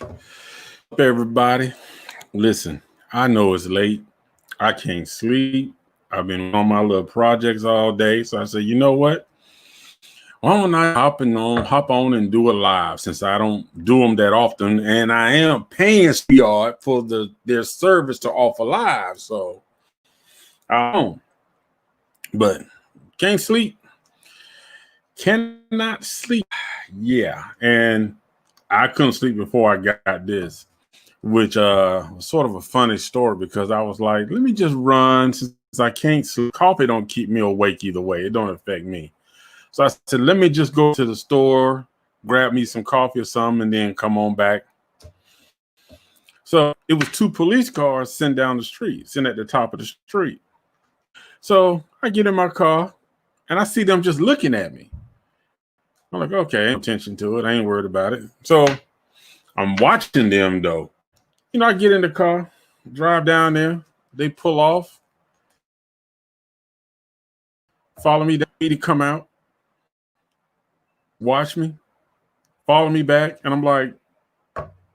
Up, everybody. Listen, I know it's late. I can't sleep. I've been on my little projects all day. So I said, you know what? Why don't I hop on and do a live since I don't do them that often, and I am paying StreamYard for their service to offer live. So I don't. But can't sleep. Cannot sleep. Yeah, and I couldn't sleep before I got this, which was sort of a funny story because I was like, let me just run since I can't sleep. Coffee don't keep me awake either way. It don't affect me. So I said, let me just go to the store, grab me some coffee or something, and then come on back. So it was two police cars sitting down the street, sitting at the top of the street. So I get in my car and I see them just looking at me. I'm like, okay, attention to it. I ain't worried about it. So I'm watching them though. I get in the car, drive down there. They pull off, follow me to come out, watch me, follow me back, and I'm like,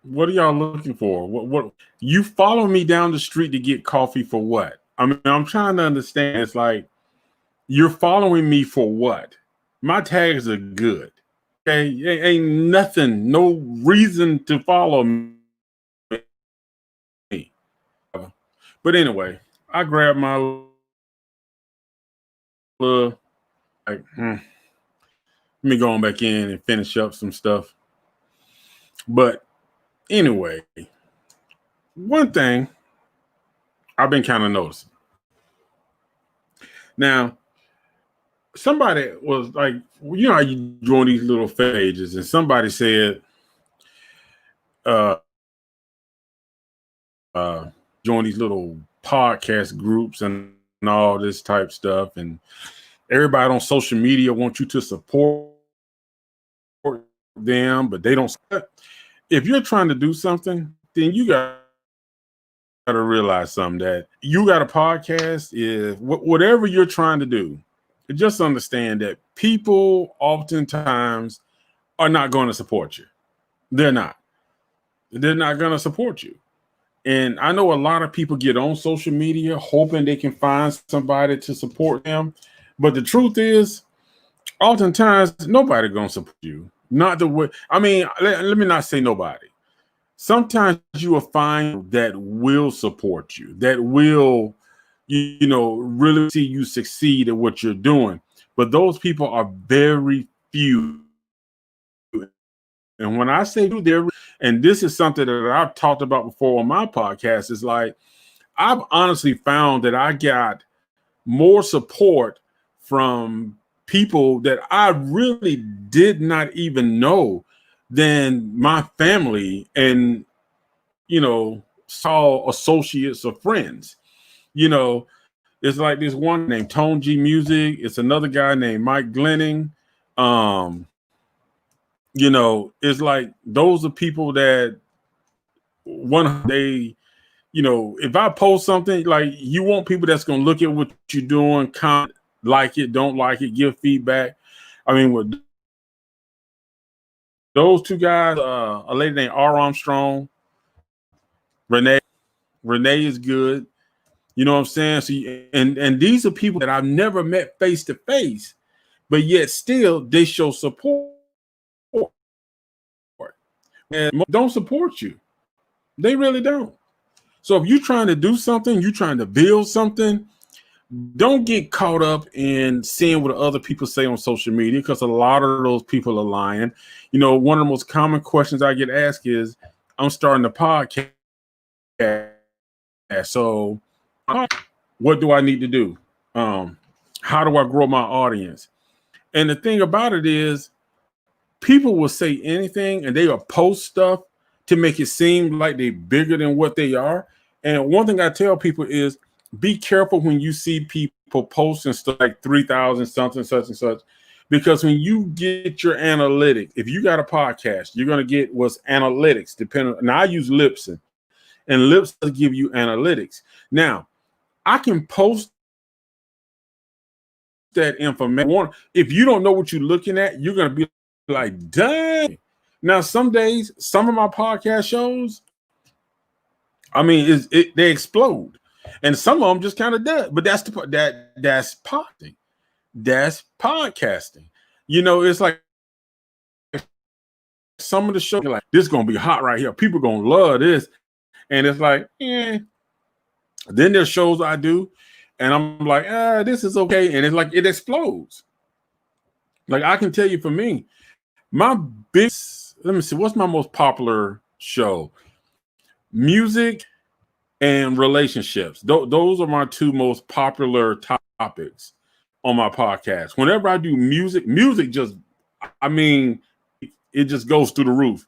what are y'all looking for? What you follow me down the street to get coffee for what? I mean, I'm trying to understand. It's like you're following me for what? My tags are good. Okay, ain't nothing, no reason to follow me. But anyway, I grabbed my little like, let me go on back in and finish up some stuff. But anyway, one thing I've been kind of noticing. Now, somebody was like, how you join these little pages, and somebody said, uh, join these little podcast groups and all this type stuff, and everybody on social media wants you to support them, but they don't. If you're trying to do something, then you got to realize something, that you got a podcast is whatever you're trying to do. Just understand that people oftentimes are not going to support you. They're not going to support you. And I know a lot of people get on social media hoping they can find somebody to support them, but the truth is, oftentimes nobody going to support you. Not the way. I mean, let me not say nobody. Sometimes you will find that will support you, that will, really see you succeed at what you're doing. But those people are very few. And when I say they're, and this is something that I've talked about before on my podcast, is like, I've honestly found that I got more support from people that I really did not even know than my family and, saw associates or friends. It's like this one named Tone G Music. It's another guy named Mike Glenning. It's like those are people that if I post something, like, you want people that's going to look at what you're doing, comment, like it, don't like it, give feedback. I mean, with those two guys, a lady named R. Armstrong, Renee is good. You know what I'm saying? So, and these are people that I've never met face to face, but yet still they show support. And don't support you. They really don't. So if you're trying to do something, you're trying to build something, don't get caught up in seeing what other people say on social media, because a lot of those people are lying. One of the most common questions I get asked is, I'm starting a podcast. So what do I need to do? How do I grow my audience? And the thing about it is, people will say anything and they will post stuff to make it seem like they're bigger than what they are. And one thing I tell people is, be careful when you see people posting stuff like 3,000 something, such and such, because when you get your analytics, if you got a podcast, you're going to get what's analytics. Now I use Libsyn, and Libsyn give you analytics. Now I can post that information. If you don't know what you're looking at, you're going to be like, dang. Now, some days, some of my podcast shows, I mean, they explode, and some of them just kind of dead. But that's that's podcasting. That's podcasting. You know, it's like some of the shows, like, this is gonna be hot right here. People gonna love this, and it's like, eh. Then there's shows I do, and I'm like, this is okay, and it's like it explodes. Like, I can tell you, for me, my biggest, let me see, what's my most popular show? Music and relationships. Those are my two most popular topics on my podcast. Whenever I do music just, I mean, it just goes through the roof.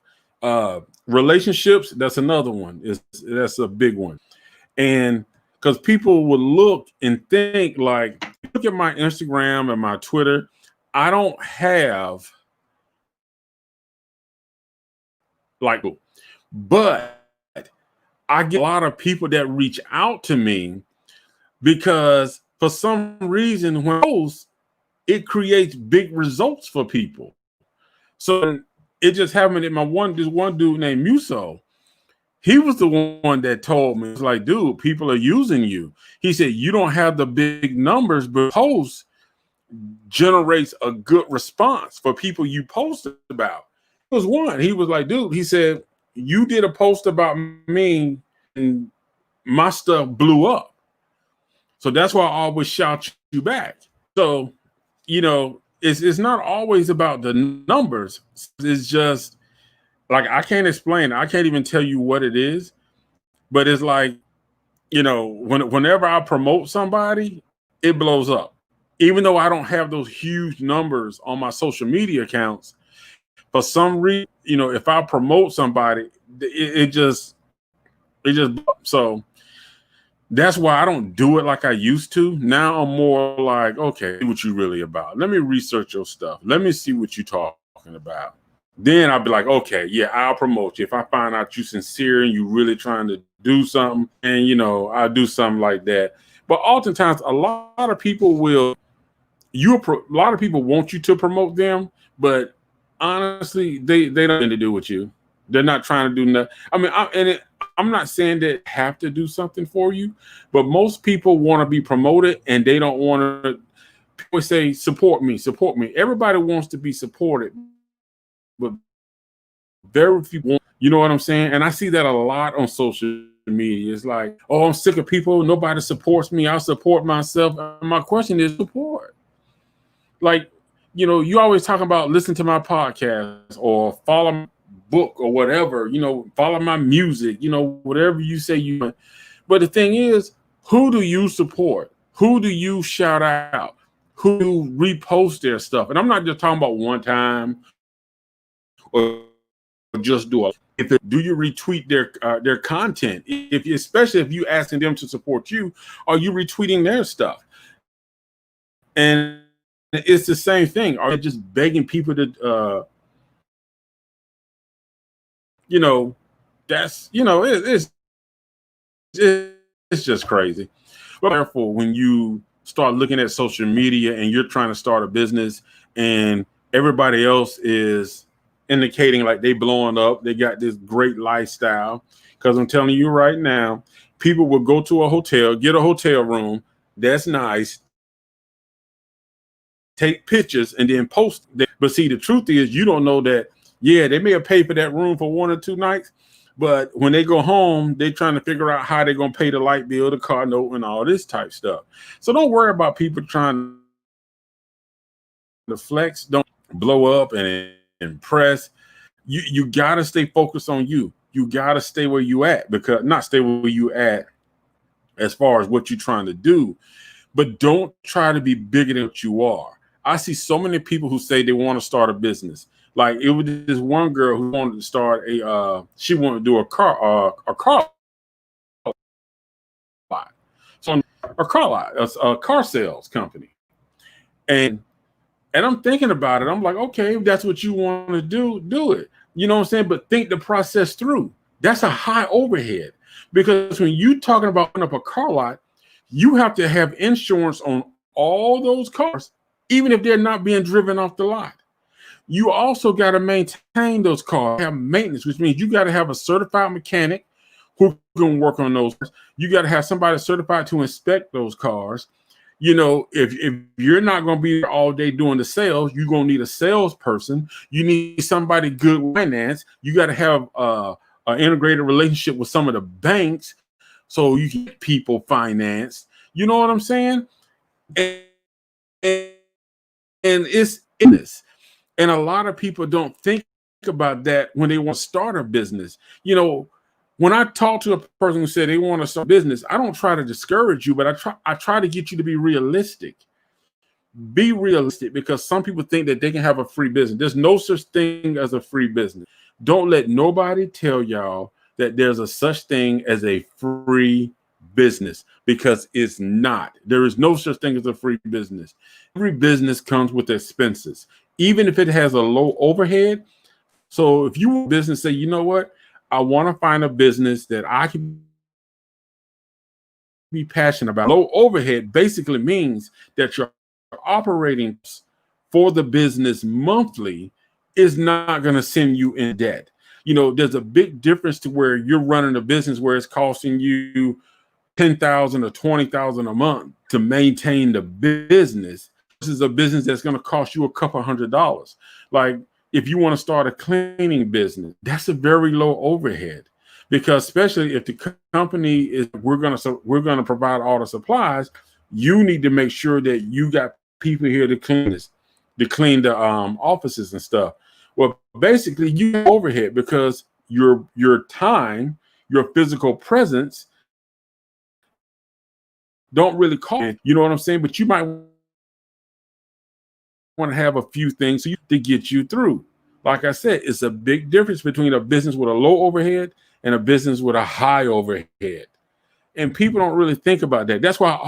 Relationships, that's another one. That's a big one. And because people would look and think, like, look at my Instagram and my Twitter, I don't have like, but I get a lot of people that reach out to me because for some reason, when I post, it creates big results for people. So it just happened that this one dude named Muso, he was the one that told me, it's like, dude, people are using you. He said, you don't have the big numbers, but post generates a good response for people you posted about. It was one. He was like, dude, he said, you did a post about me and my stuff blew up. So that's why I always shout you back. So, you know, it's not always about the numbers. It's just like, I can't explain it. I can't even tell you what it is, but it's like, you know, whenever I promote somebody, it blows up. Even though I don't have those huge numbers on my social media accounts, for some reason, you know, if I promote somebody, it just, so that's why I don't do it like I used to. Now I'm more like, okay, what you really about? Let me research your stuff. Let me see what you're talking about. Then I'll be like, okay, yeah, I'll promote you. If I find out you're sincere and you're really trying to do something, and, you know, I'll do something like that. But oftentimes, a lot of people will, a lot of people want you to promote them, but honestly, they don't have to do with you. They're not trying to do nothing. I mean, I'm not saying that they have to do something for you, but most people want to be promoted and they don't want to. People say, support me, support me. Everybody wants to be supported, but very few want, you know what I'm saying? And I see that a lot on social media. It's like, oh, I'm sick of people. Nobody supports me. I'll support myself. And my question is support. Like, you know, you always talking about listen to my podcast or follow my book or whatever, you know, follow my music, you know, whatever you say you want. But the thing is, who do you support? Who do you shout out? Who do you repost their stuff? And I'm not just talking about one time or just do you retweet their content? Especially if you asking them to support you, are you retweeting their stuff? And it's the same thing. Are you just begging people to, you know, that's, you know, it's just crazy. But therefore, when you start looking at social media and you're trying to start a business and everybody else is indicating like they blowing up, they got this great lifestyle. Because I'm telling you right now, people will go to a hotel, get a hotel room that's nice, take pictures, and then post it. But see, the truth is, you don't know that, yeah, they may have paid for that room for 1 or 2 nights, but when they go home, they're trying to figure out how they're going to pay the light bill, the car note, and all this type stuff. So don't worry about people trying to flex. Don't blow up and impress. You got to stay focused on you. You got to stay where you at, because not stay where you at as far as what you're trying to do, but don't try to be bigger than what you are. I see so many people who say they want to start a business. Like, it was this one girl who wanted to start she wanted to do a car lot. So a car lot, a car sales company. And I'm thinking about it. I'm like, okay, if that's what you want to do it. You know what I'm saying? But think the process through. That's a high overhead, because when you're talking about opening up a car lot, you have to have insurance on all those cars, even if they're not being driven off the lot. You also got to maintain those cars, have maintenance, which means you got to have a certified mechanic who can work on those. You got to have somebody certified to inspect those cars. You know, if you're not going to be there all day doing the sales, you're going to need a salesperson. You need somebody good with finance. You got to have an integrated relationship with some of the banks so you can get people financed. You know what I'm saying? And, and it's in this. And a lot of people don't think about that when they want to start a business. You know, when I talk to a person who said they want to start a business, I don't try to discourage you, but I try to get you to be realistic. Be realistic, because some people think that they can have a free business. There's no such thing as a free business. Don't let nobody tell y'all that there's a such thing as a free business, because it's not. There is no such thing as a free business. Every business comes with expenses, even if it has a low overhead. So if you want a business, say, you know what, I want to find a business that I can be passionate about. Low overhead basically means that your operating for the business monthly is not going to send you in debt. You know, there's a big difference to where you're running a business where it's costing you $10,000 or $20,000 a month to maintain the business. This is a business that's going to cost you a couple $100. Like if you want to start a cleaning business, that's a very low overhead, because especially if the company is we're going to provide all the supplies, you need to make sure that you got people here to clean the offices and stuff. Well, basically you overhead because your time, your physical presence don't really cost. You know what I'm saying? But you might want to have a few things to get you through. Like I said, it's a big difference between a business with a low overhead and a business with a high overhead. And people don't really think about that. That's why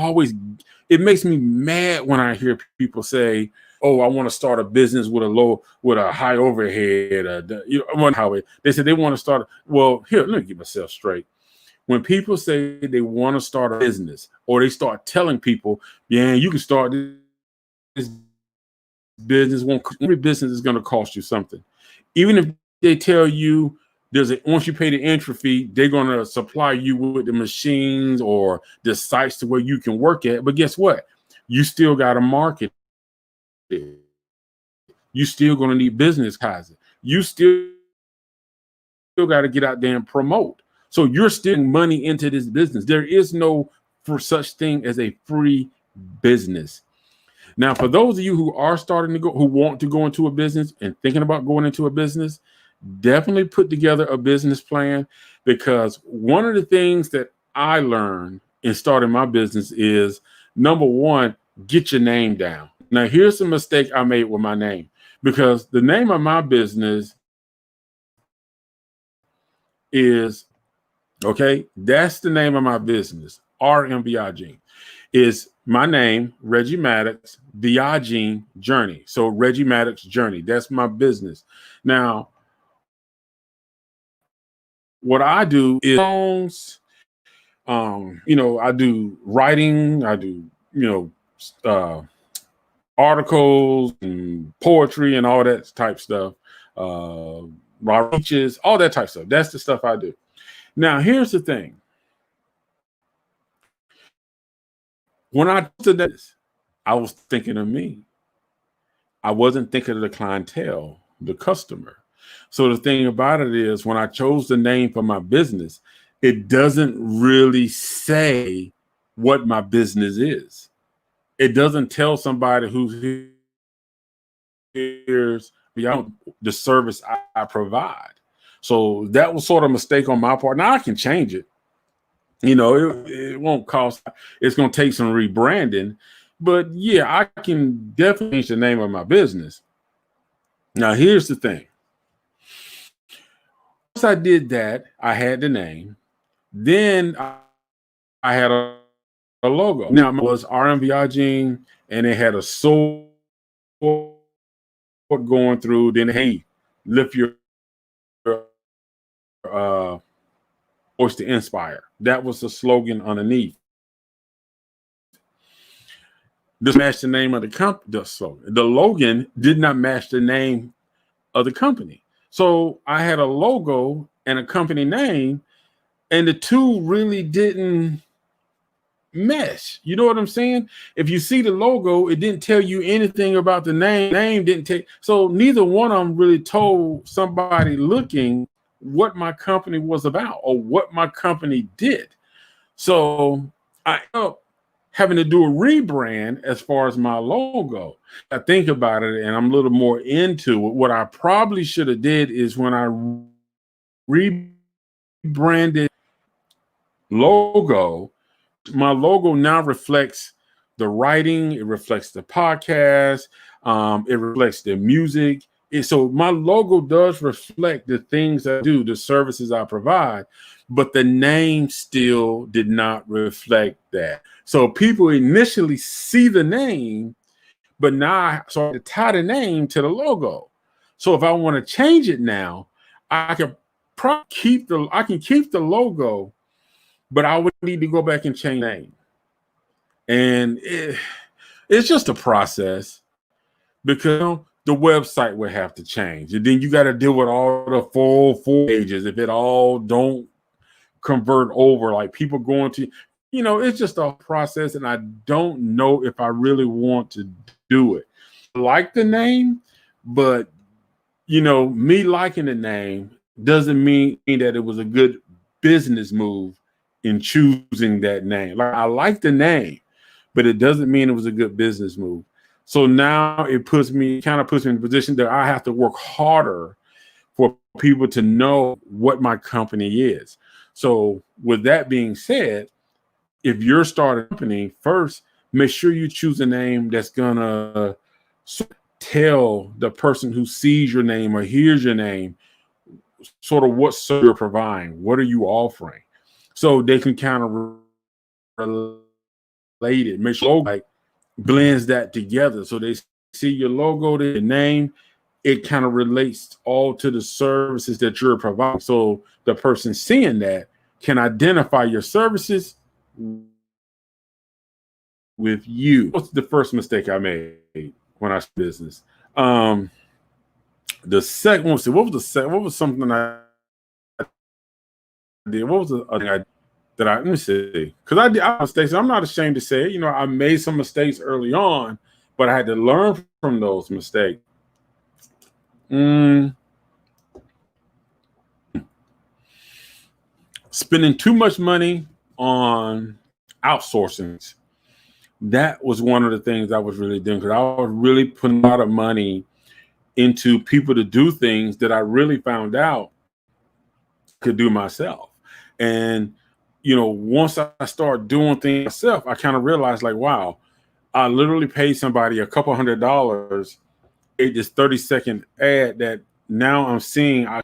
it makes me mad when I hear people say, oh, I want to start a business with a high overhead. They say they want to start. Well, here, let me get myself straight. When people say they want to start a business, or they start telling people, yeah, you can start this business, every business is going to cost you something. Even if they tell you once you pay the entry fee, they're going to supply you with the machines or the sites to where you can work at. But guess what? You still got to market it. You still going to need business cards. You still got to get out there and promote. So you're still money into this business. There is no such thing as a free business. Now, for those of you who are who want to go into a business and thinking about going into a business, definitely put together a business plan, because one of the things that I learned in starting my business is, number one, get your name down. Now, here's a mistake I made with my name, because the name of my business is, okay, that's the name of my business. RMVI is my name, Reggie Maddox, VI Journey. So Reggie Maddox Journey, that's my business. Now, what I do is, I do writing, I do, articles and poetry and all that type stuff, speeches, all that type stuff. That's the stuff I do. Now, here's the thing. When I did this, I was thinking of me. I wasn't thinking of the clientele, the customer. So the thing about it is, when I chose the name for my business, it doesn't really say what my business is. It doesn't tell somebody who hears the service I provide. So that was sort of a mistake on my part. Now I can change it. It won't cost. It's going to take some rebranding. But yeah, I can definitely change the name of my business. Now, here's the thing. Once I did that, I had the name. Then I had a logo. Now, it was RMVI, and it had a sword going through. Then, hey, lift your voice to inspire. That was the slogan underneath. This matched the name of the company. The slogan. The Logan did not match the name of the company. So I had a logo and a company name, and the two really didn't mesh. You know what I'm saying? If you see the logo, it didn't tell you anything about the name. Name didn't take. So neither one of them really told somebody looking what my company was about or what my company did. So I ended up having to do a rebrand as far as my logo. I think about it and I'm a little more into it. What I probably should have did is when I rebranded logo, my logo now reflects the writing, it reflects the podcast, it reflects the music. So my logo does reflect the things I do, the services I provide, but the name still did not reflect that. So people initially see the name, but now I start to tie the name to the logo. So if I want to change it now, I can keep the logo, but I would need to go back and change the name. And it's just a process because the website would have to change. And then you got to deal with all the full pages if it all don't convert over, like people going to, it's just a process. And I don't know if I really want to do it. I like the name, but me liking the name doesn't mean that it was a good business move in choosing that name. Like, I like the name, but it doesn't mean it was a good business move. So now it puts me in a position that I have to work harder for people to know what my company is. So with that being said, if you're starting a company, first, make sure you choose a name that's gonna tell the person who sees your name or hears your name sort of what service you're providing, what are you offering, so they can kind of relate it. Make sure like blends that together, so they see your logo, the name, it kind of relates all to the services that you're providing. So the person seeing that can identify your services with you. What's the first mistake I made when I started business? The second one, what was something I did? What was the other thing let me see, because I did mistakes. I'm not ashamed to say it. I made some mistakes early on, but I had to learn from those mistakes. Spending too much money on outsourcing. That was one of the things I was really doing, because I was really putting a lot of money into people to do things that I really found out could do myself. And once I start doing things myself, I kind of realized, like, wow, I literally paid somebody a couple $100, this 30-second ad that now I'm seeing I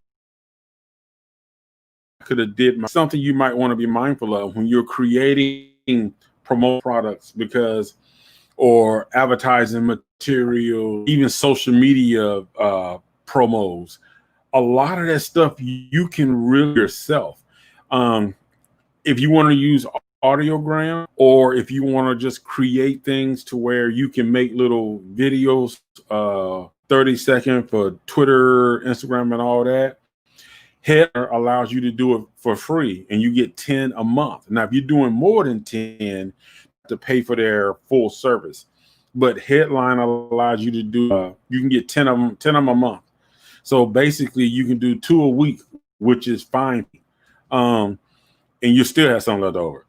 could have did something you might want to be mindful of when you're creating promote products, or advertising material, even social media promos. A lot of that stuff you can really yourself. If you want to use audiogram, or if you want to just create things to where you can make little videos, 30-second for Twitter, Instagram, and all that, Headliner allows you to do it for free, and you get 10 a month. Now, if you're doing more than 10, to pay for their full service, but Headliner allows you to do. You can get 10 of them a month. So basically, you can do 2 a week, which is fine, and you still have some left over.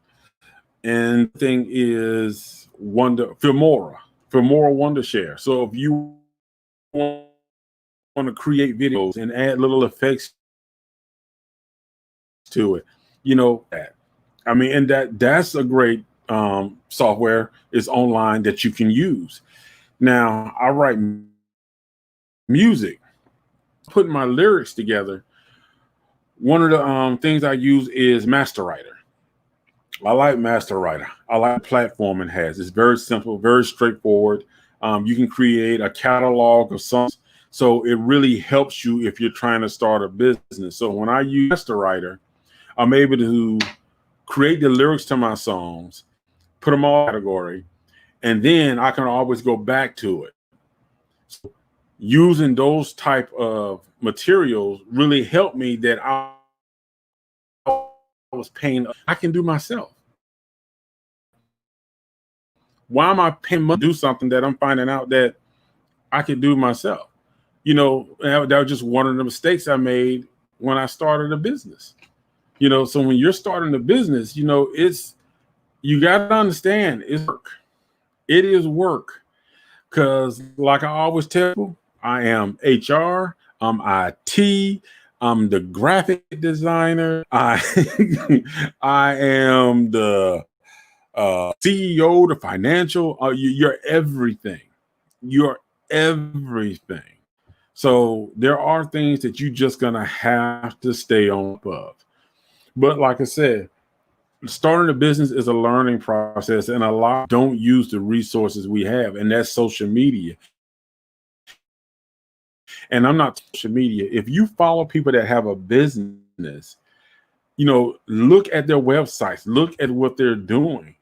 And the thing is, Filmora Wondershare. So if you want to create videos and add little effects to it, that. I mean, and that's a great software is online that you can use. Now, I write music, putting my lyrics together. One of the things I use is MasterWriter. I like MasterWriter. I like the platform it has. It's very simple, very straightforward. You can create a catalog of songs. So it really helps you if you're trying to start a business. So when I use MasterWriter, I'm able to create the lyrics to my songs, put them all in a category, and then I can always go back to it. So, using those type of materials really helped me that I was paying. I can do myself. Why am I paying money to do something that I'm finding out that I can do myself? That was just one of the mistakes I made when I started a business. So when you're starting a business, you got to understand it's work. It is work. Because like I always tell people, I am HR, I'm IT, I'm the graphic designer, I I am the CEO, the financial, you're everything. You're everything. So there are things that you just gonna have to stay on top of. But like I said, starting a business is a learning process, and a lot don't use the resources we have, and that's social media. And I'm not social media. If you follow people that have a business, look at their websites, look at what they're doing.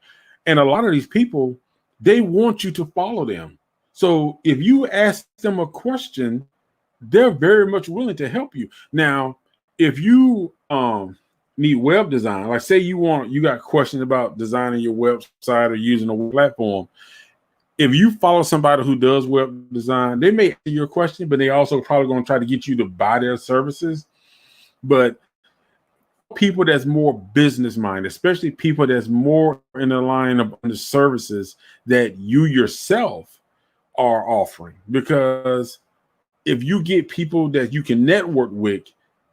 And a lot of these people, they want you to follow them. So if you ask them a question, they're very much willing to help you. Now, if you need web design, like say you got questions about designing your website or using a platform, if you follow somebody who does web design, they may answer your question, but they also probably going to try to get you to buy their services. But people that's more business minded, especially people that's more in the line of the services that you yourself are offering, because if you get people that you can network with,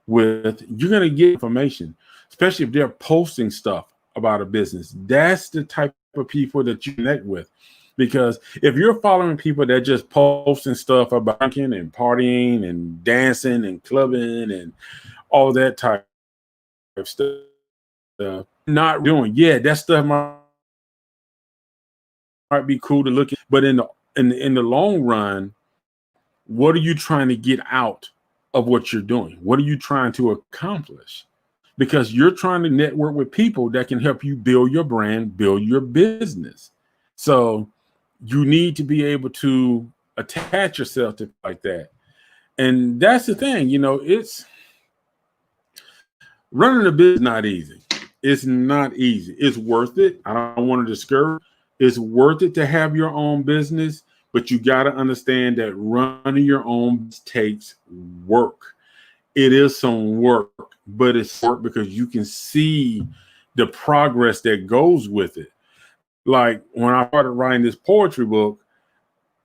you're going to get information, especially if they're posting stuff about a business. That's the type of people that you connect with. Because if you're following people that just posting stuff about drinking and partying and dancing and clubbing and all that type of stuff, not doing, that stuff might be cool to look at, but in the long run, what are you trying to get out of what you're doing? What are you trying to accomplish? Because you're trying to network with people that can help you build your brand, build your business. So you need to be able to attach yourself to like that. And that's the thing, it's running a business not easy. It's not easy. It's worth it. I don't want to discourage. It's worth it to have your own business, but you got to understand that running your own takes work. It is some work, but it's work because you can see the progress that goes with it. Like when I started writing this poetry book,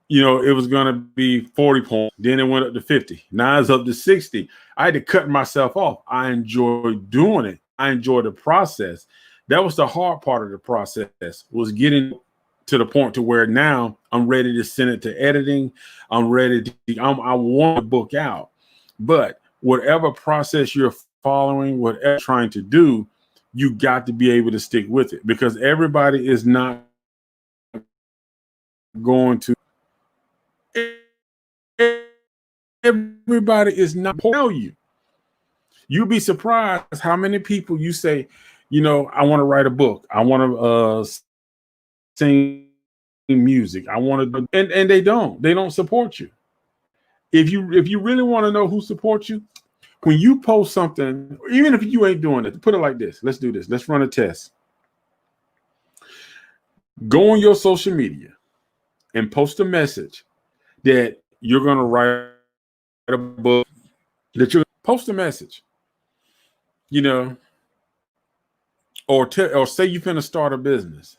it was going to be 40 points. Then it went up to 50. Now it's up to 60. I had to cut myself off. I enjoy doing it. I enjoy the process. That was the hard part of the process, was getting to the point to where now I'm ready to send it to editing. I want the book out. But whatever process you're following, whatever you're trying to do, you got to be able to stick with it, because everybody is not going to. Everybody is not tell you. You'd be surprised how many people you say, I want to write a book. I want to sing music. I want to, and they don't support you. If you really want to know who supports you, when you post something, even if you ain't doing it, put it like this. Let's do this. Let's run a test. Go on your social media and post a message that you're going to write a book, that you post a message, or say you're going to start a business.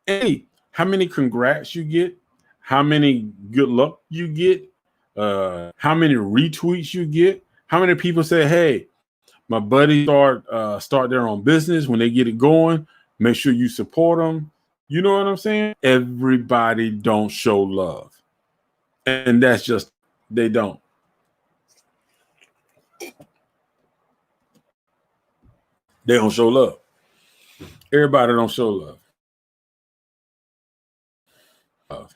Hey, how many congrats you get, how many good luck you get, how many retweets you get, how many people say, hey, my buddy start their own business. When they get it going, make sure you support them. You know what I'm saying? Everybody don't show love. And that's just, they don't. They don't show love. Everybody don't show love.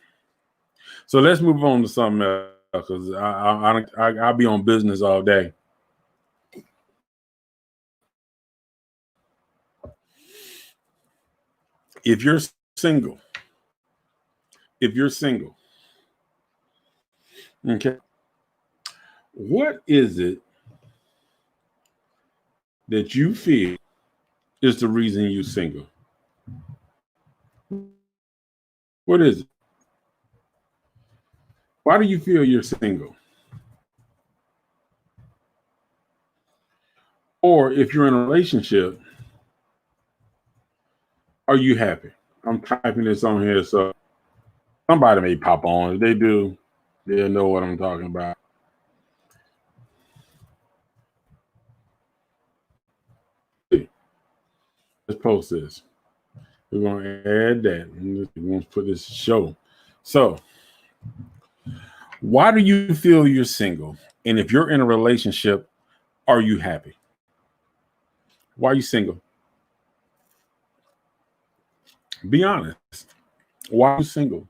So let's move on to something else, because I'll be on business all day. If you're single, Okay. What is it that you feel is the reason you're single? What is it? Why do you feel you're single? Or if you're in a relationship, are you happy? I'm typing this on here so somebody may pop on. If they do, they'll know what I'm talking about. Let's post this. We're going to add that. We're going to put this show. So, why do you feel you're single? And if you're in a relationship, are you happy? Why are you single? Be honest. Why are you single?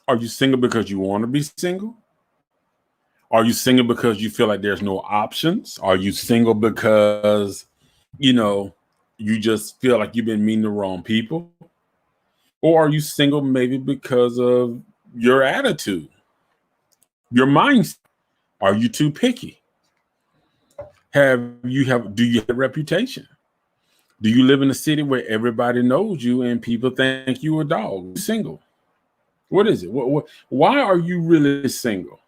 Are you single because you want to be single? Are you single because you feel like there's no options? Are you single because, you know, you just feel like you've been meeting the wrong people? Or are you single maybe because of your attitude, your mindset? Are you too picky? Do you have a reputation? Do you live in a city where everybody knows you and people think you a dog? Single. What is it? Why are you really single?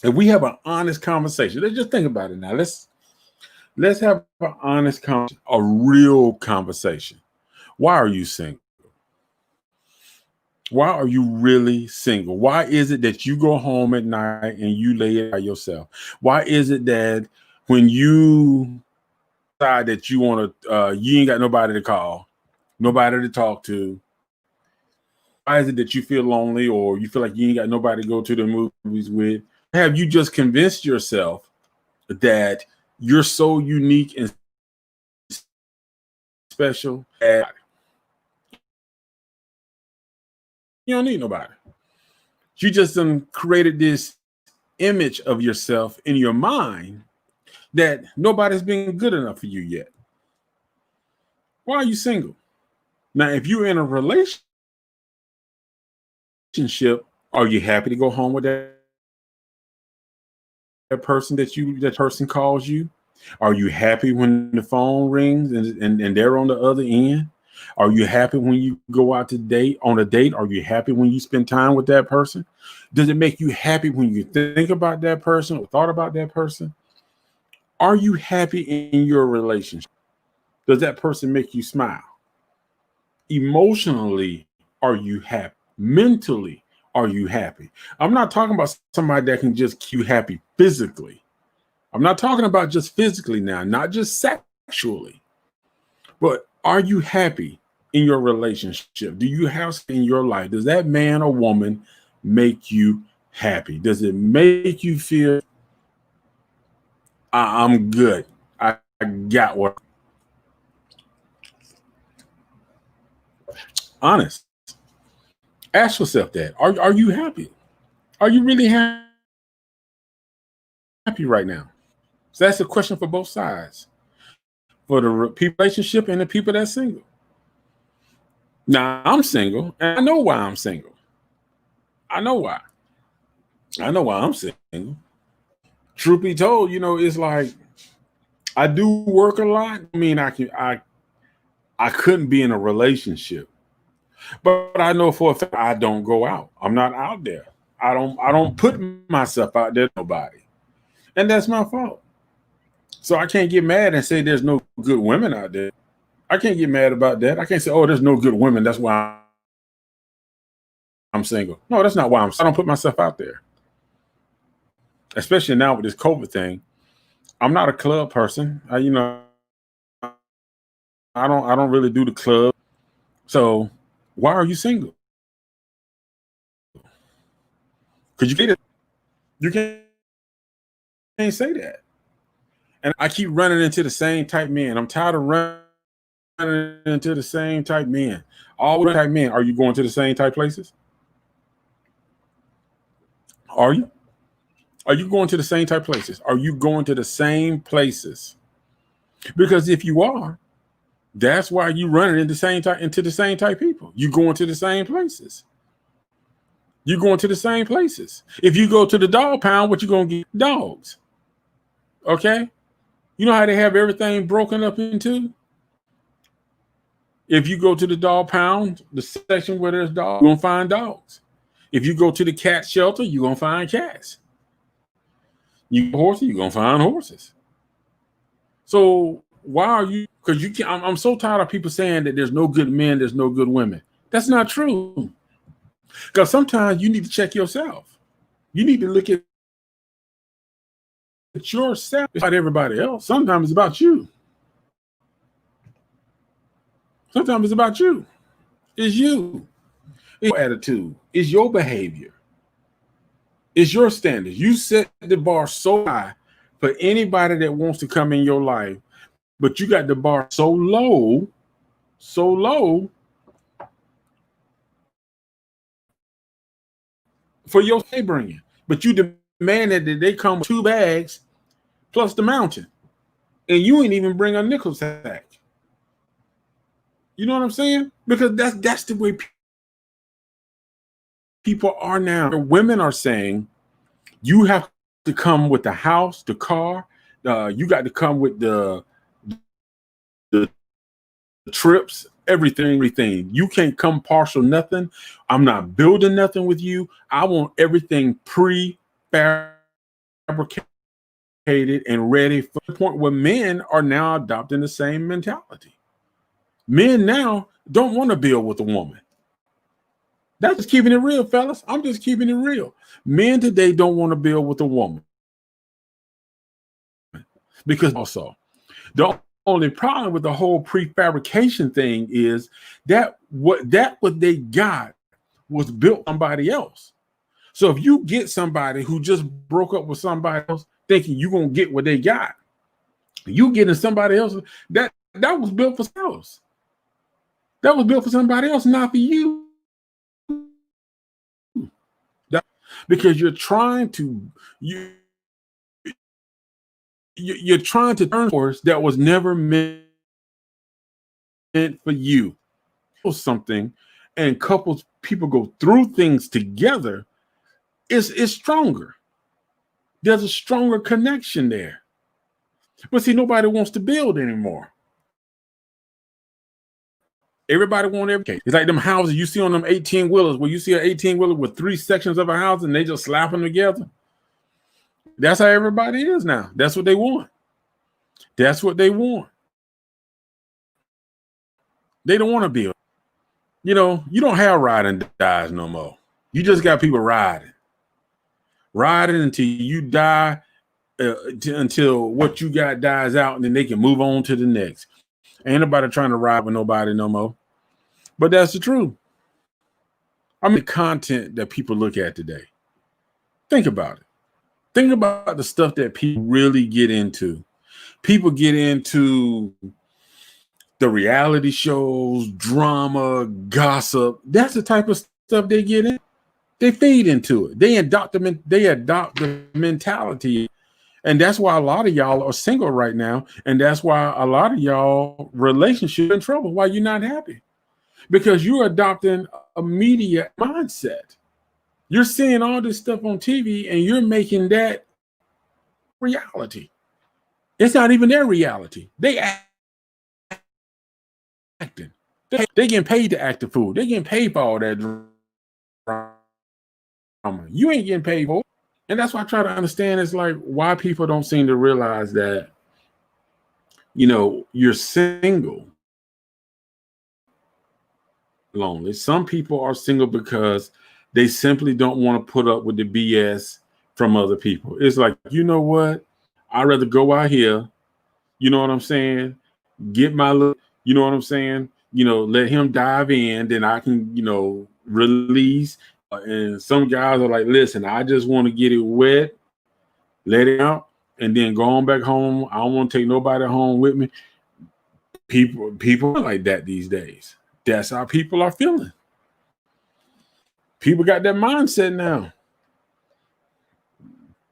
If we have an honest conversation, let's just think about it now. Let's have an honest conversation, a real conversation. Why are you single? Why are you really single? Why is it that you go home at night and you lay it by yourself? Why is it that when you decide that you want to, you ain't got nobody to call, nobody to talk to? Why is it that you feel lonely or you feel like you ain't got nobody to go to the movies with? Have you just convinced yourself that you're so unique and special that you don't need nobody? You just created this image of yourself in your mind that nobody's been good enough for you yet. Why are you single? Now, if you're in a relationship, are you happy to go home with that person that person calls you? Are you happy when the phone rings and they're on the other end? Are you happy when you go out to date on a date? Are you happy when you spend time with that person? Does it make you happy when you think about that person or thought about that person? Are you happy in your relationship? Does that person make you smile? Emotionally, are you happy? Mentally, are you happy? I'm not talking about somebody that can just keep you happy physically. I'm not talking about just physically now, not just sexually, but are you happy in your relationship? Do you have in your life? Does that man or woman make you happy? Does it make you feel I'm good? I got what? Honest. Ask yourself that. Are you happy? Are you really happy right now? So that's a question for both sides, for the relationship and the people that's single. Now I'm single, and I know why I'm single. I know why. I know why I'm single. Truth be told, it's like I do work a lot. I mean, I couldn't be in a relationship, but I know for a fact I don't go out. I'm not out there. I don't put myself out there to nobody, and that's my fault. So I can't get mad and say there's no good women out there. I can't get mad about that. I can't say, oh, there's no good women. That's why I'm single. No, that's not why I don't put myself out there. Especially now with this COVID thing. I'm not a club person. I don't really do the club. So why are you single? Because you can't say that. And I keep running into the same type men. I'm tired of running into the same type men. All the type men. Are you going to the same type places? Are you? Are you going to the same type places? Are you going to the same places? Because if you are, that's why you running into the same type people. You going to the same places. You're going to the same places. If you go to the dog pound, what you gonna get? Dogs. Okay? You know how they have everything broken up into? If you go to the dog pound, the section where there's dogs, you're gonna find dogs. If you go to the cat shelter, you're gonna find cats. You horses, you're gonna find horses. So why are you? Because you can't. I'm so tired of people saying that there's no good men, there's no good women. That's not true. Because sometimes you need to check yourself. You need to look at yourself. It's not everybody else. Sometimes it's about you. Sometimes it's about you. It's you. It's your attitude. It's your behavior. It's your standards. You set the bar so high for anybody that wants to come in your life, but you got the bar so low for your pay bringing. But you demanded that they come with 2 bags plus the mountain, and you ain't even bring a nickel sack. You know what I'm saying? Because that's the way people are now. Women are saying you have to come with the house, the car. You got to come with the trips, everything. You can't come partial nothing. I'm not building nothing with you. I want everything pre-fabricated and ready for the point where men are now adopting the same mentality. Men now don't want to build with a woman. That's just keeping it real, fellas. I'm just keeping it real. Men today don't want to build with a woman. Because also, the only problem with the whole prefabrication thing is that what they got was built somebody else. So if you get somebody who just broke up with somebody else thinking you're gonna get what they got, you getting somebody else that was built for somebody else. That was built for somebody else, not for you. Because you're trying to you're trying to turn force that was never meant for you. Something, and people go through things together, it's stronger. There's a stronger connection there. But see, nobody wants to build anymore. Everybody wants everything. It's like them houses you see on them 18-wheelers, where you see an 18-wheeler with 3 sections of a house and they just slap them together. That's how everybody is now. That's what they want. That's what they want. They don't want to build. You know, you don't have ride and dies no more. You just got people riding until you die, until what you got dies out, and then they can move on to the next. Ain't nobody trying to ride with nobody no more. But that's the truth. I mean, the content that people look at today. Think about it. Think about the stuff that people really get into. People get into the reality shows, drama, gossip. That's the type of stuff they get in. They feed into it. They adopt the mentality. And that's why a lot of y'all are single right now. And that's why a lot of y'all relationship in trouble. Why you're not happy? Because you're adopting a media mindset. You're seeing all this stuff on TV and you're making that reality. It's not even their reality. They acting. They getting paid to act the fool. They getting paid for all that drama. You ain't getting paid for it. And that's why I try to understand is like why people don't seem to realize that, you know, you're single. Lonely. Some people are single because they simply don't want to put up with the BS from other people. It's like, you know what? I'd rather go out here, you know what I'm saying? Get my look, you know what I'm saying? You know, let him dive in, then I can, you know, release. And some guys are like, listen, I just want to get it wet, let it out, and then go on back home. I don't want to take nobody home with me. People are like that these days. That's how people are feeling. People got that mindset now.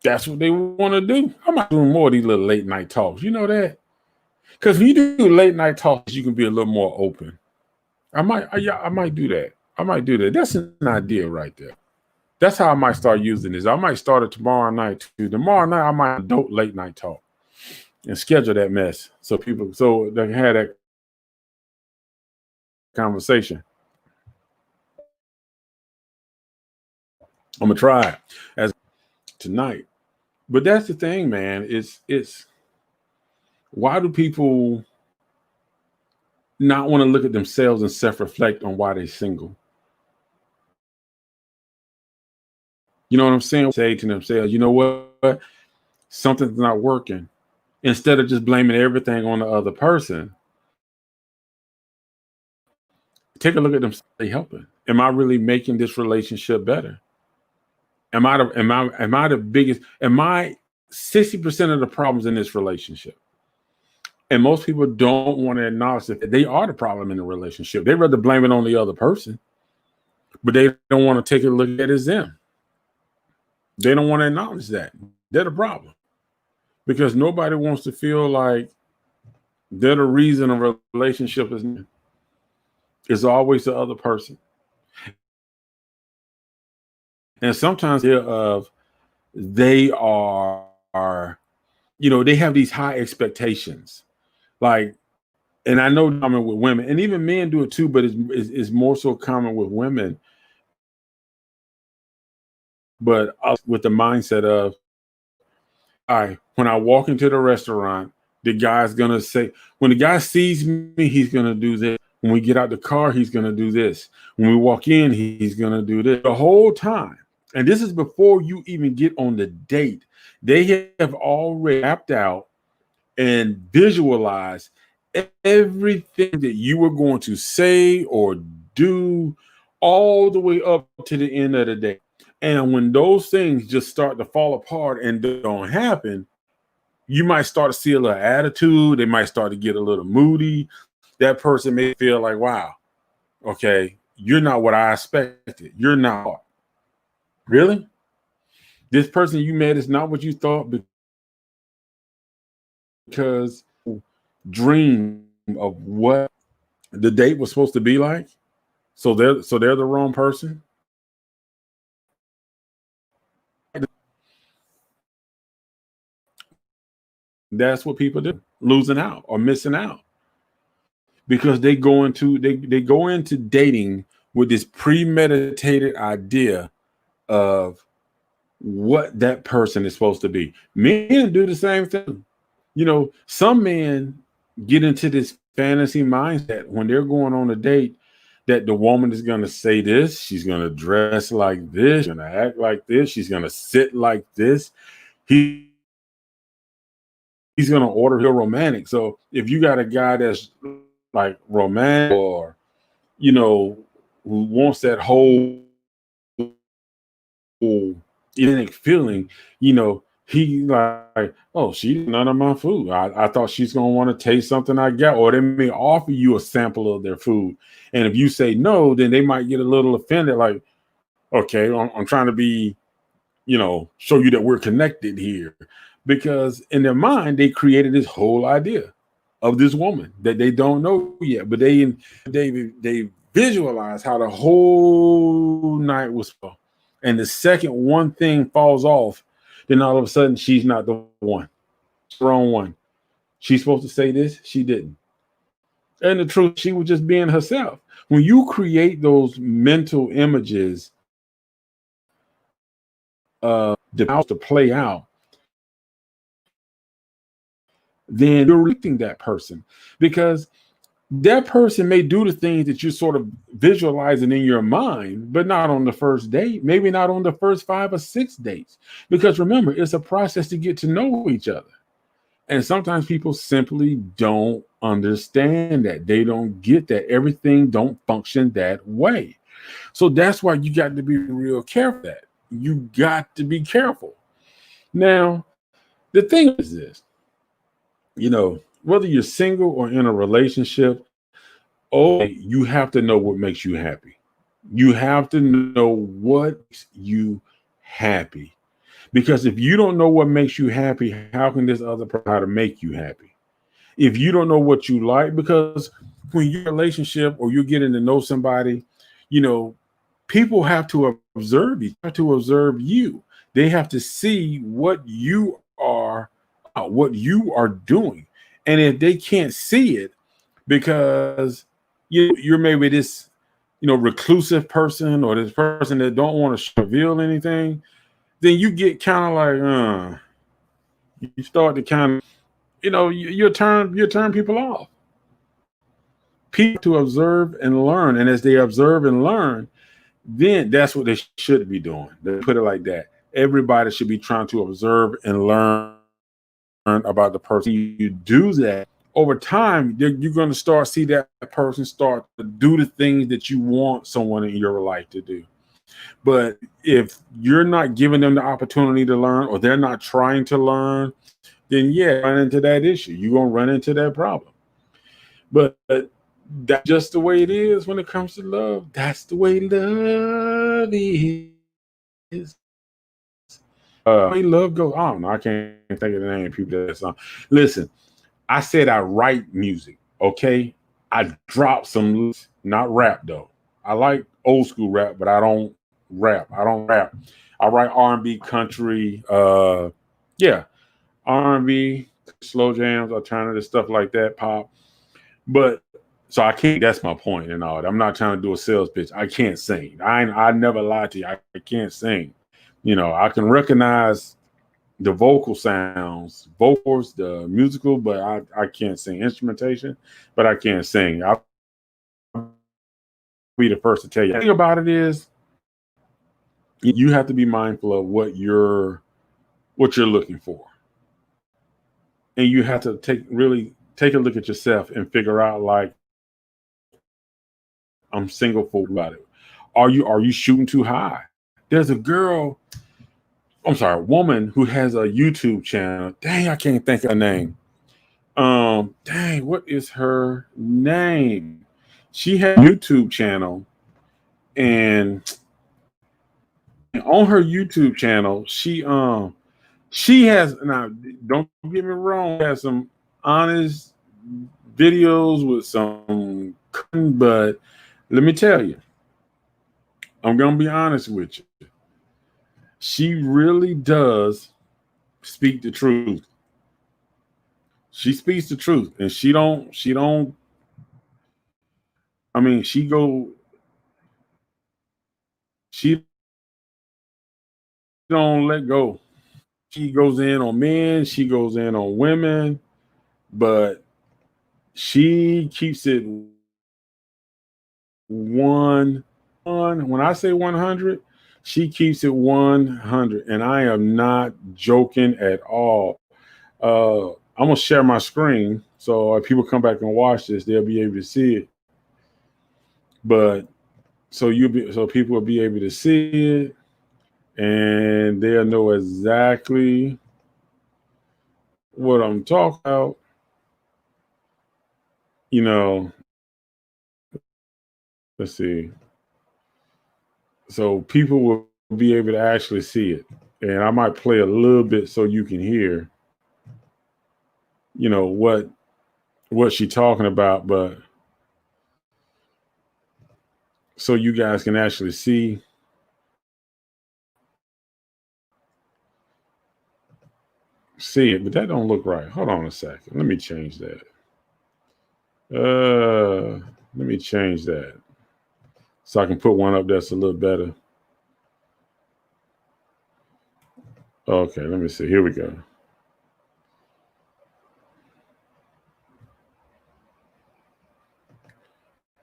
That's what they want to do. I'm not doing more of these little late night talks. You know that? Because when you do late night talks, you can be a little more open. I might do that. That's an idea right there. That's how I might start using this. I might start it tomorrow night too. Tomorrow night I might adult late night talk and schedule that mess so they can have that conversation. I'm gonna try it as tonight. But that's the thing, man. It's why do people not want to look at themselves and self-reflect on why they're single? You know what I'm saying? Say to themselves, you know what? Something's not working. Instead of just blaming everything on the other person, take a look at them. They helping. Am I really making this relationship better? Am I the biggest? Am I 60% of the problems in this relationship? And most people don't want to acknowledge that they are the problem in the relationship. They rather blame it on the other person, but they don't want to take a look at it as them. They don't want to acknowledge that they're the problem because nobody wants to feel like they're the reason a relationship is. It's always the other person. And sometimes they are, they have these high expectations. Like, and I know common with women, and even men do it too, but it's more so common with women. But with the mindset of, when I walk into the restaurant, the guy's gonna say, when the guy sees me, he's gonna do this. When we get out the car, he's gonna do this. When we walk in, he's gonna do this. The whole time. And this is before you even get on the date. They have already mapped out and visualized everything that you were going to say or do all the way up to the end of the day. And when those things just start to fall apart and don't happen, you might start to see a little attitude. They might start to get a little moody. That person may feel like, wow, okay, you're not what I expected. You're not. Really? This person you met is not what you thought because dream of what the date was supposed to be like. So they're the wrong person. That's what people do, losing out or missing out. Because they go into dating with this premeditated idea of what that person is supposed to be. Men do the same thing. Some men get into this fantasy mindset when they're going on a date that the woman is going to say this, she's going to dress like this, she's going to act like this, she's going to sit like this. He's going to order her romantic. So if you got a guy that's like romantic or, who wants that whole feeling, he like, oh, she's none of my food. I thought she's gonna want to taste something I got, or they may offer you a sample of their food. And if you say no, then they might get a little offended, like, okay, I'm trying to be, show you that we're connected here. Because in their mind, they created this whole idea of this woman that they don't know yet, but they visualize how the whole night was. And the second one thing falls off, then all of a sudden she's not the one. She's the wrong one. She's supposed to say this, she didn't. And the truth, she was just being herself. When you create those mental images the house to play out, then you're reaching that person because that person may do the things that you're sort of visualizing in your mind, but not on the first date, maybe not on the first 5 or 6 dates. Because remember, it's a process to get to know each other. And sometimes people simply don't understand that. They don't get that. Everything don't function that way. So that's why you got to be real careful that. You got to be careful. Now, the thing is this, whether you're single or in a relationship, you have to know what makes you happy. You have to know what makes you happy. Because if you don't know what makes you happy, how can this other person how to make you happy? If you don't know what you like, because when you're in a relationship or you're getting to know somebody, People have to observe you, have to observe you. They have to see what you are doing. And if they can't see it because you're maybe this, reclusive person or this person that don't want to reveal anything, then you get kind of like, you start to kind of, you turn people off. People to observe and learn. And as they observe and learn, then that's what they should be doing. They put it like that. Everybody should be trying to observe and learn about the person. You do that over time, you're going to start see that person start to do the things that you want someone in your life to do. But if you're not giving them the opportunity to learn, or they're not trying to learn, then run into that issue. You're going to run into that problem. But that's just the way it is when it comes to love. That's the way love is. Way love goes. I don't know. I can't think of the name of people that song. Listen, I said I write music. Okay, I drop some, not rap though. I like old school rap, but I don't rap. I write R&B, country. Yeah, R&B, slow jams, alternative stuff like that, pop. But so I can't. That's my point and all. I'm not trying to do a sales pitch. I can't sing. I never lied to you. I can't sing. I can recognize the vocal sounds, vocals, the musical, but I can't sing. Instrumentation, but I can't sing. I'll be the first to tell you. The thing about it is, you have to be mindful of what you're looking for, and you have to take a look at yourself and figure out, like, I'm single for about it. Are you shooting too high? There's a woman who has a YouTube channel. Dang, I can't think of her name. Dang, what is her name? She has a YouTube channel, and on her YouTube channel, she has, now don't get me wrong, has some honest videos with some, but let me tell you, I'm gonna be honest with you. She really does speak the truth. She speaks the truth, and she don't. I mean, she don't let go. She goes in on men. She goes in on women, but she keeps it one. When I say 100, she keeps it 100, and I am not joking at all. I'm gonna share my screen, so if people come back and watch this, they'll be able to see it. But so people will be able to see it, and they'll know exactly what I'm talking about. Let's see. So people will be able to actually see it, and I might play a little bit so you can hear, what she's talking about, but so you guys can actually see it, but that don't look right. Hold on a second. Let me change that. Let me change that so I can put one up that's a little better. Okay, let me see. Here we go.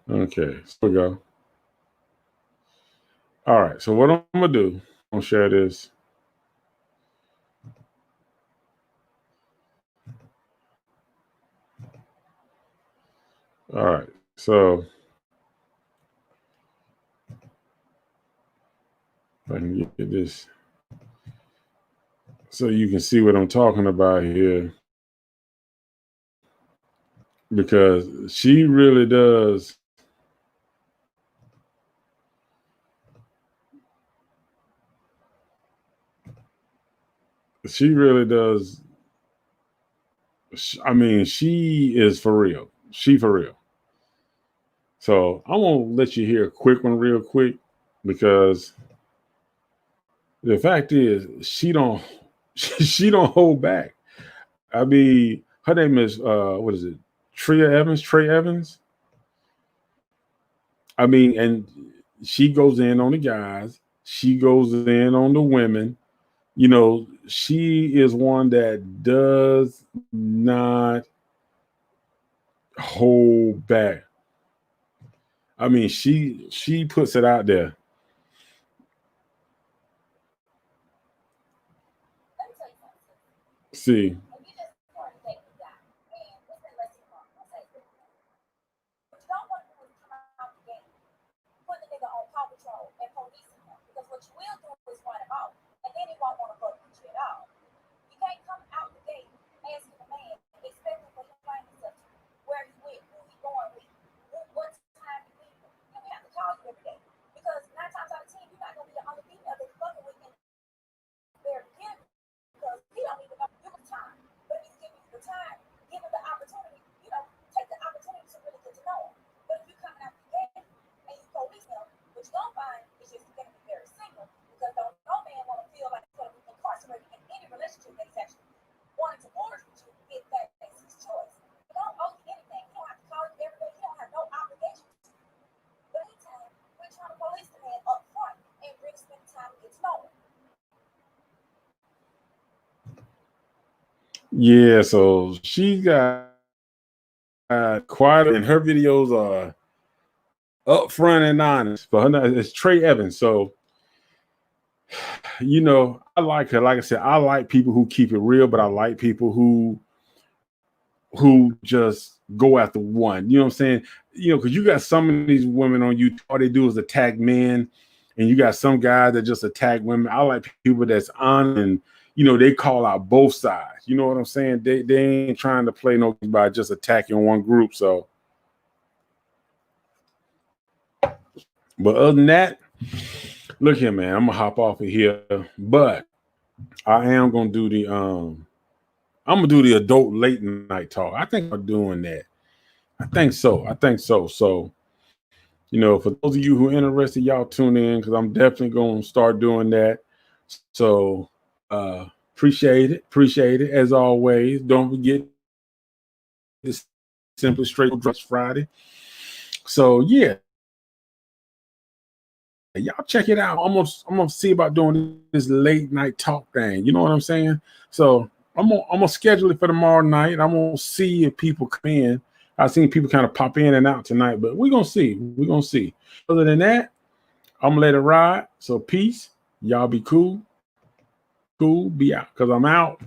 Okay, so we go. All right, so what I'm gonna do, I'm gonna share this. All right, so if I can get this so you can see what I'm talking about here, because she really does. She really does. I mean, she is for real. She for real. So I'm gonna let you hear a quick one, real quick, because the fact is she don't she don't hold back. I mean, her name is what is it? Trey Evans. I mean, and she goes in on the guys, she goes in on the women. You know, she is one that does not hold back. I mean, she puts it out there. See, yeah, so she got quiet, and her videos are upfront and honest. But her name is Trey Evans. So, you know, I like her. Like I said, I like people who keep it real, but I like people who just go after one. You know what I'm saying? You know, because you got some of these women on YouTube, all they do is attack men, and you got some guys that just attack women. I like people that's on, and you know, they call out both sides. You know what I'm saying? They ain't trying to play no by just attacking one group. So, but other than that, look here, man. I'm gonna hop off of here, but I am gonna do the I'm gonna do the adult late night talk. I think I'm doing that. I think so. So, you know, for those of you who are interested, y'all tune in because I'm definitely gonna start doing that. So appreciate it as always. Don't forget this Simply Straight Dress Friday. So yeah, y'all check it out. I'm gonna see about doing this late night talk thing. You know what I'm saying? So I'm gonna schedule it for tomorrow night. I'm gonna see if people come in. I've seen people kind of pop in and out tonight, but we're gonna see. We're gonna see. Other than that, I'm gonna let it ride. So peace. Y'all be cool. Be out because I'm out.